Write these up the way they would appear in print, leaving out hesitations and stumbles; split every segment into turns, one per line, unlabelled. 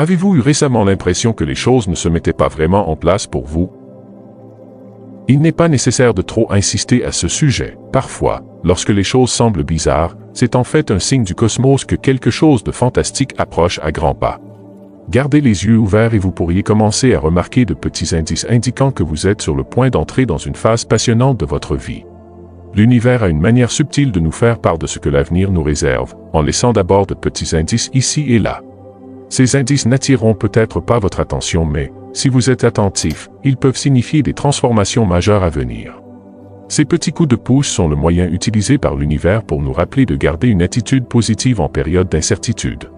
Avez-vous eu récemment l'impression que les choses ne se mettaient pas vraiment en place pour vous? Il n'est pas nécessaire de trop insister à ce sujet. Parfois, lorsque les choses semblent bizarres, c'est en fait un signe du cosmos que quelque chose de fantastique approche à grands pas. Gardez les yeux ouverts et vous pourriez commencer à remarquer de petits indices indiquant que vous êtes sur le point d'entrer dans une phase passionnante de votre vie. L'univers a une manière subtile de nous faire part de ce que l'avenir nous réserve, en laissant d'abord de petits indices ici et là. Ces indices n'attireront peut-être pas votre attention, mais, si vous êtes attentif, ils peuvent signifier des transformations majeures à venir. Ces petits coups de pouce sont le moyen utilisé par l'univers pour nous rappeler de garder une attitude positive en période d'incertitude.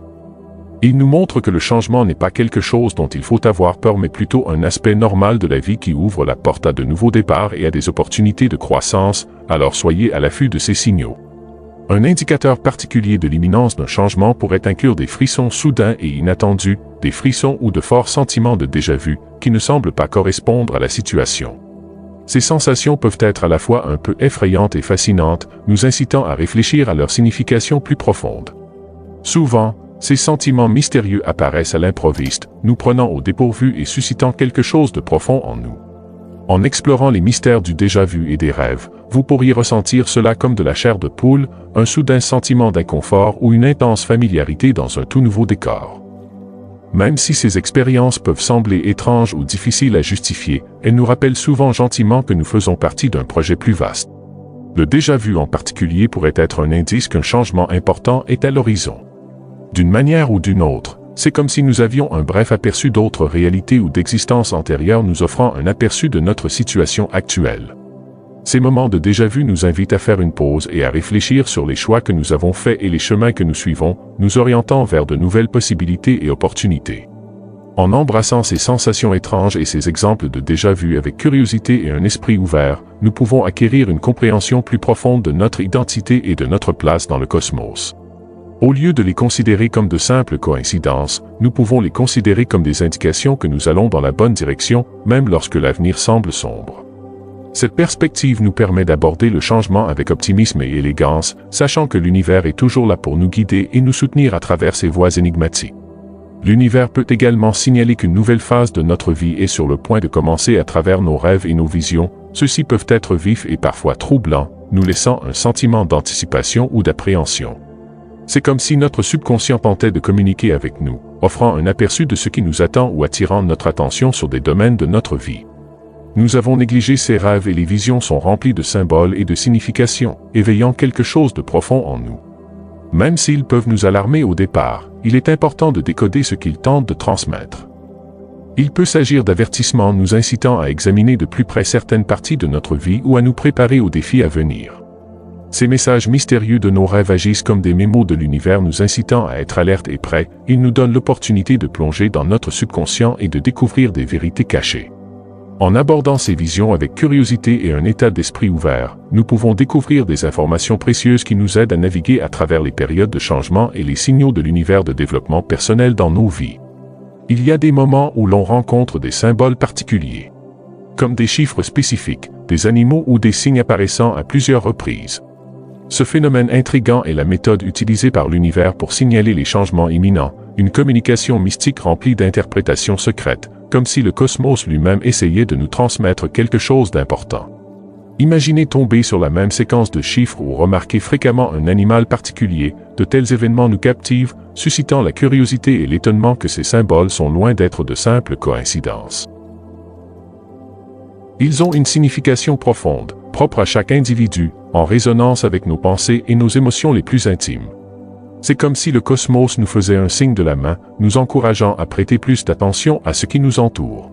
Ils nous montrent que le changement n'est pas quelque chose dont il faut avoir peur, mais plutôt un aspect normal de la vie qui ouvre la porte à de nouveaux départs et à des opportunités de croissance, alors soyez à l'affût de ces signaux. Un indicateur particulier de l'imminence d'un changement pourrait inclure des frissons soudains et inattendus, des frissons ou de forts sentiments de déjà-vu, qui ne semblent pas correspondre à la situation. Ces sensations peuvent être à la fois un peu effrayantes et fascinantes, nous incitant à réfléchir à leur signification plus profonde. Souvent, ces sentiments mystérieux apparaissent à l'improviste, nous prenant au dépourvu et suscitant quelque chose de profond en nous. En explorant les mystères du déjà-vu et des rêves, vous pourriez ressentir cela comme de la chair de poule, un soudain sentiment d'inconfort ou une intense familiarité dans un tout nouveau décor. Même si ces expériences peuvent sembler étranges ou difficiles à justifier, elles nous rappellent souvent gentiment que nous faisons partie d'un projet plus vaste. Le déjà-vu en particulier pourrait être un indice qu'un changement important est à l'horizon. D'une manière ou d'une autre, c'est comme si nous avions un bref aperçu d'autres réalités ou d'existences antérieures nous offrant un aperçu de notre situation actuelle. Ces moments de déjà-vu nous invitent à faire une pause et à réfléchir sur les choix que nous avons faits et les chemins que nous suivons, nous orientant vers de nouvelles possibilités et opportunités. En embrassant ces sensations étranges et ces exemples de déjà-vu avec curiosité et un esprit ouvert, nous pouvons acquérir une compréhension plus profonde de notre identité et de notre place dans le cosmos. Au lieu de les considérer comme de simples coïncidences, nous pouvons les considérer comme des indications que nous allons dans la bonne direction, même lorsque l'avenir semble sombre. Cette perspective nous permet d'aborder le changement avec optimisme et élégance, sachant que l'univers est toujours là pour nous guider et nous soutenir à travers ces voies énigmatiques. L'univers peut également signaler qu'une nouvelle phase de notre vie est sur le point de commencer à travers nos rêves et nos visions. Ceux-ci peuvent être vifs et parfois troublants, nous laissant un sentiment d'anticipation ou d'appréhension. C'est comme si notre subconscient tentait de communiquer avec nous, offrant un aperçu de ce qui nous attend ou attirant notre attention sur des domaines de notre vie. Nous avons négligé ces rêves et les visions sont remplis de symboles et de significations, éveillant quelque chose de profond en nous. Même s'ils peuvent nous alarmer au départ, il est important de décoder ce qu'ils tentent de transmettre. Il peut s'agir d'avertissements nous incitant à examiner de plus près certaines parties de notre vie ou à nous préparer aux défis à venir. Ces messages mystérieux de nos rêves agissent comme des mémos de l'univers nous incitant à être alertes et prêts. Ils nous donnent l'opportunité de plonger dans notre subconscient et de découvrir des vérités cachées. En abordant ces visions avec curiosité et un état d'esprit ouvert, nous pouvons découvrir des informations précieuses qui nous aident à naviguer à travers les périodes de changement et les signaux de l'univers de développement personnel dans nos vies. Il y a des moments où l'on rencontre des symboles particuliers, comme des chiffres spécifiques, des animaux ou des signes apparaissant à plusieurs reprises. Ce phénomène intrigant est la méthode utilisée par l'univers pour signaler les changements imminents, une communication mystique remplie d'interprétations secrètes, comme si le cosmos lui-même essayait de nous transmettre quelque chose d'important. Imaginez tomber sur la même séquence de chiffres ou remarquer fréquemment un animal particulier, de tels événements nous captivent, suscitant la curiosité et l'étonnement que ces symboles sont loin d'être de simples coïncidences. Ils ont une signification profonde, propre à chaque individu, en résonance avec nos pensées et nos émotions les plus intimes. C'est comme si le cosmos nous faisait un signe de la main, nous encourageant à prêter plus d'attention à ce qui nous entoure.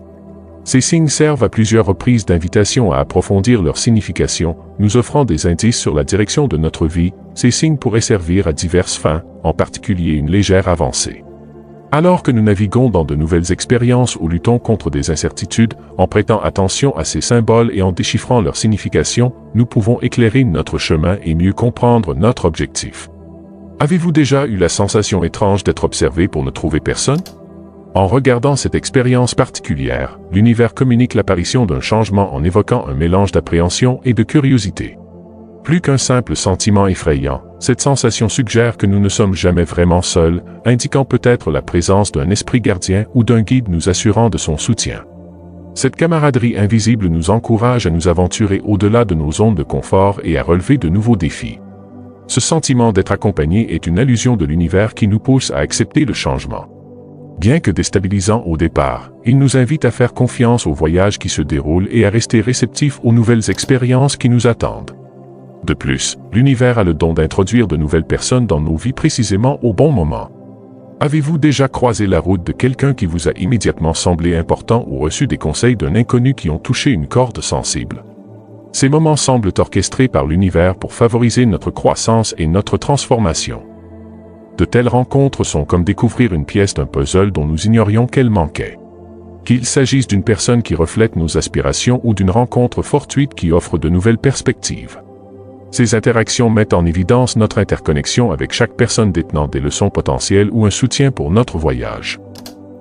Ces signes servent à plusieurs reprises d'invitation à approfondir leur signification, nous offrant des indices sur la direction de notre vie. Ces signes pourraient servir à diverses fins, en particulier une légère avancée. Alors que nous naviguons dans de nouvelles expériences ou luttons contre des incertitudes, en prêtant attention à ces symboles et en déchiffrant leur signification, nous pouvons éclairer notre chemin et mieux comprendre notre objectif. Avez-vous déjà eu la sensation étrange d'être observé pour ne trouver personne? En regardant cette expérience particulière, l'univers communique l'apparition d'un changement en évoquant un mélange d'appréhension et de curiosité. Plus qu'un simple sentiment effrayant, Cette sensation suggère que nous ne sommes jamais vraiment seuls, indiquant peut-être la présence d'un esprit gardien ou d'un guide nous assurant de son soutien. Cette camaraderie invisible nous encourage à nous aventurer au-delà de nos zones de confort et à relever de nouveaux défis. Ce sentiment d'être accompagné est une allusion de l'univers qui nous pousse à accepter le changement. Bien que déstabilisant au départ, il nous invite à faire confiance au voyage qui se déroule et à rester réceptifs aux nouvelles expériences qui nous attendent. De plus, l'univers a le don d'introduire de nouvelles personnes dans nos vies précisément au bon moment. Avez-vous déjà croisé la route de quelqu'un qui vous a immédiatement semblé important ou reçu des conseils d'un inconnu qui ont touché une corde sensible? Ces moments semblent orchestrés par l'univers pour favoriser notre croissance et notre transformation. De telles rencontres sont comme découvrir une pièce d'un puzzle dont nous ignorions qu'elle manquait. Qu'il s'agisse d'une personne qui reflète nos aspirations ou d'une rencontre fortuite qui offre de nouvelles perspectives. Ces interactions mettent en évidence notre interconnexion avec chaque personne détenant des leçons potentielles ou un soutien pour notre voyage.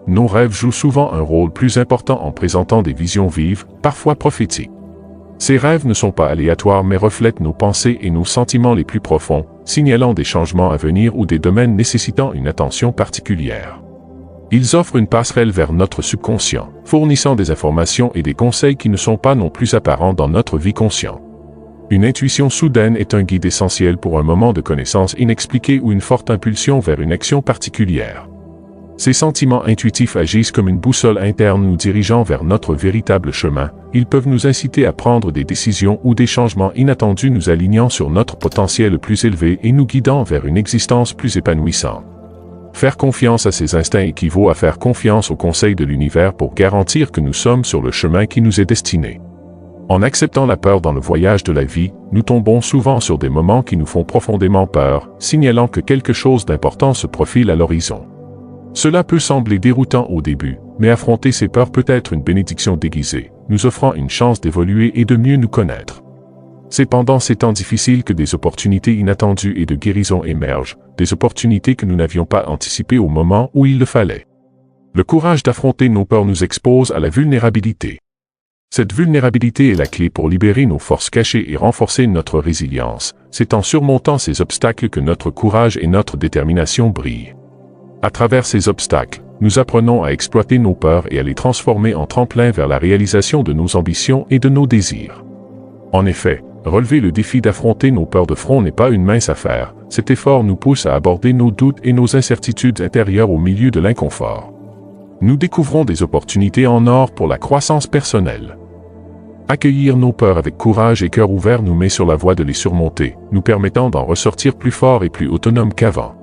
Nos rêves jouent souvent un rôle plus important en présentant des visions vives, parfois prophétiques. Ces rêves ne sont pas aléatoires mais reflètent nos pensées et nos sentiments les plus profonds, signalant des changements à venir ou des domaines nécessitant une attention particulière. Ils offrent une passerelle vers notre subconscient, fournissant des informations et des conseils qui ne sont pas non plus apparents dans notre vie consciente. Une intuition soudaine est un guide essentiel pour un moment de connaissance inexpliquée ou une forte impulsion vers une action particulière. Ces sentiments intuitifs agissent comme une boussole interne nous dirigeant vers notre véritable chemin. Ils peuvent nous inciter à prendre des décisions ou des changements inattendus nous alignant sur notre potentiel plus élevé et nous guidant vers une existence plus épanouissante. Faire confiance à ces instincts équivaut à faire confiance aux conseils de l'univers pour garantir que nous sommes sur le chemin qui nous est destiné. En acceptant la peur dans le voyage de la vie, nous tombons souvent sur des moments qui nous font profondément peur, signalant que quelque chose d'important se profile à l'horizon. Cela peut sembler déroutant au début, mais affronter ces peurs peut être une bénédiction déguisée, nous offrant une chance d'évoluer et de mieux nous connaître. C'est pendant ces temps difficiles que des opportunités inattendues et de guérison émergent, des opportunités que nous n'avions pas anticipées au moment où il le fallait. Le courage d'affronter nos peurs nous expose à la vulnérabilité. Cette vulnérabilité est la clé pour libérer nos forces cachées et renforcer notre résilience. C'est en surmontant ces obstacles que notre courage et notre détermination brillent. À travers ces obstacles, nous apprenons à exploiter nos peurs et à les transformer en tremplin vers la réalisation de nos ambitions et de nos désirs. En effet, relever le défi d'affronter nos peurs de front n'est pas une mince affaire. Cet effort nous pousse à aborder nos doutes et nos incertitudes intérieures au milieu de l'inconfort. Nous découvrons des opportunités en or pour la croissance personnelle. Accueillir nos peurs avec courage et cœur ouvert nous met sur la voie de les surmonter, nous permettant d'en ressortir plus forts et plus autonomes qu'avant.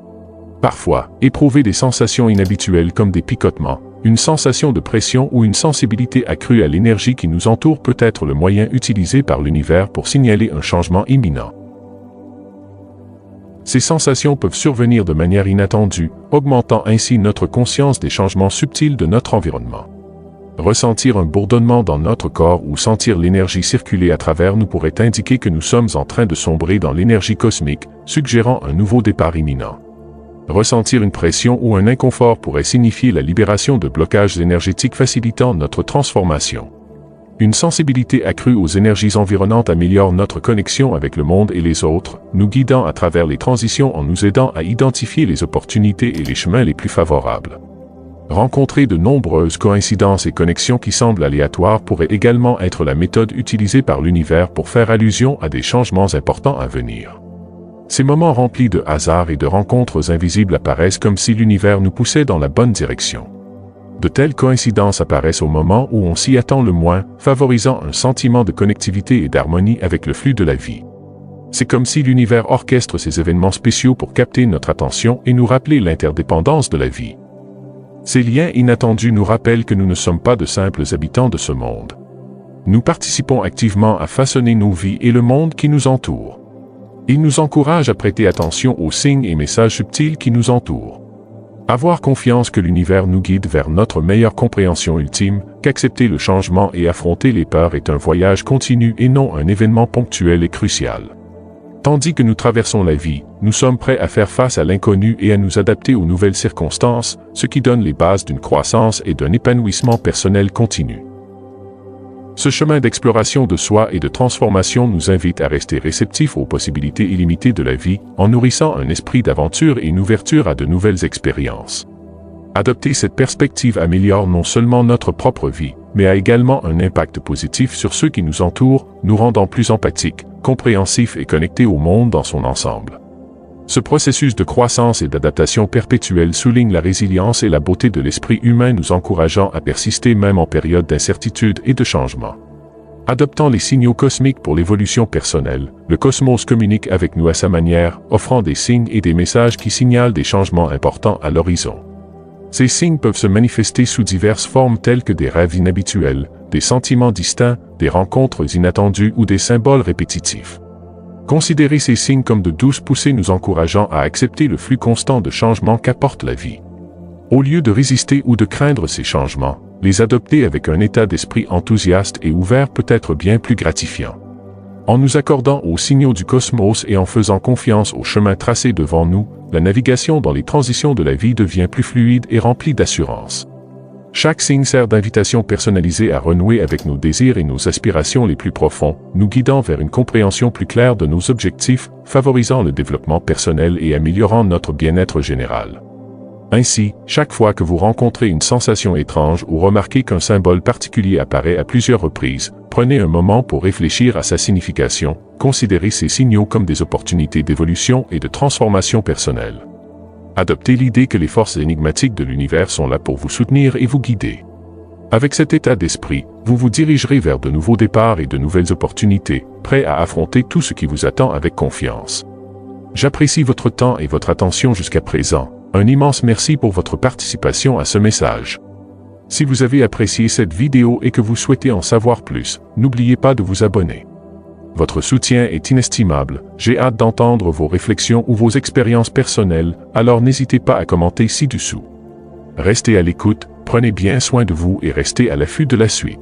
Parfois, éprouver des sensations inhabituelles comme des picotements, une sensation de pression ou une sensibilité accrue à l'énergie qui nous entoure peut être le moyen utilisé par l'univers pour signaler un changement imminent. Ces sensations peuvent survenir de manière inattendue, augmentant ainsi notre conscience des changements subtils de notre environnement. Ressentir un bourdonnement dans notre corps ou sentir l'énergie circuler à travers nous pourrait indiquer que nous sommes en train de sombrer dans l'énergie cosmique, suggérant un nouveau départ imminent. Ressentir une pression ou un inconfort pourrait signifier la libération de blocages énergétiques facilitant notre transformation. Une sensibilité accrue aux énergies environnantes améliore notre connexion avec le monde et les autres, nous guidant à travers les transitions en nous aidant à identifier les opportunités et les chemins les plus favorables. Rencontrer de nombreuses coïncidences et connexions qui semblent aléatoires pourrait également être la méthode utilisée par l'univers pour faire allusion à des changements importants à venir. Ces moments remplis de hasards et de rencontres invisibles apparaissent comme si l'univers nous poussait dans la bonne direction. De telles coïncidences apparaissent au moment où on s'y attend le moins, favorisant un sentiment de connectivité et d'harmonie avec le flux de la vie. C'est comme si l'univers orchestre ces événements spéciaux pour capter notre attention et nous rappeler l'interdépendance de la vie. Ces liens inattendus nous rappellent que nous ne sommes pas de simples habitants de ce monde. Nous participons activement à façonner nos vies et le monde qui nous entoure. Ils nous encouragent à prêter attention aux signes et messages subtils qui nous entourent. Avoir confiance que l'univers nous guide vers notre meilleure compréhension ultime, qu'accepter le changement et affronter les peurs est un voyage continu et non un événement ponctuel et crucial. Tandis que nous traversons la vie, nous sommes prêts à faire face à l'inconnu et à nous adapter aux nouvelles circonstances, ce qui donne les bases d'une croissance et d'un épanouissement personnel continu. Ce chemin d'exploration de soi et de transformation nous invite à rester réceptifs aux possibilités illimitées de la vie, en nourrissant un esprit d'aventure et une ouverture à de nouvelles expériences. Adopter cette perspective améliore non seulement notre propre vie, mais a également un impact positif sur ceux qui nous entourent, nous rendant plus empathiques, compréhensifs et connectés au monde dans son ensemble. Ce processus de croissance et d'adaptation perpétuelle souligne la résilience et la beauté de l'esprit humain, nous encourageant à persister même en période d'incertitude et de changement. Adoptant les signaux cosmiques pour l'évolution personnelle, le cosmos communique avec nous à sa manière, offrant des signes et des messages qui signalent des changements importants à l'horizon. Ces signes peuvent se manifester sous diverses formes telles que des rêves inhabituels, des sentiments distincts, des rencontres inattendues ou des symboles répétitifs. Considérez ces signes comme de douces poussées nous encourageant à accepter le flux constant de changements qu'apporte la vie. Au lieu de résister ou de craindre ces changements, les adopter avec un état d'esprit enthousiaste et ouvert peut être bien plus gratifiant. En nous accordant aux signaux du cosmos et en faisant confiance au chemin tracé devant nous, la navigation dans les transitions de la vie devient plus fluide et remplie d'assurance. Chaque signe sert d'invitation personnalisée à renouer avec nos désirs et nos aspirations les plus profonds, nous guidant vers une compréhension plus claire de nos objectifs, favorisant le développement personnel et améliorant notre bien-être général. Ainsi, chaque fois que vous rencontrez une sensation étrange ou remarquez qu'un symbole particulier apparaît à plusieurs reprises, prenez un moment pour réfléchir à sa signification, considérez ces signaux comme des opportunités d'évolution et de transformation personnelle. Adoptez l'idée que les forces énigmatiques de l'univers sont là pour vous soutenir et vous guider. Avec cet état d'esprit, vous vous dirigerez vers de nouveaux départs et de nouvelles opportunités, prêts à affronter tout ce qui vous attend avec confiance. J'apprécie votre temps et votre attention jusqu'à présent. Un immense merci pour votre participation à ce message. Si vous avez apprécié cette vidéo et que vous souhaitez en savoir plus, n'oubliez pas de vous abonner. Votre soutien est inestimable, j'ai hâte d'entendre vos réflexions ou vos expériences personnelles, alors n'hésitez pas à commenter ci-dessous. Restez à l'écoute, prenez bien soin de vous et restez à l'affût de la suite.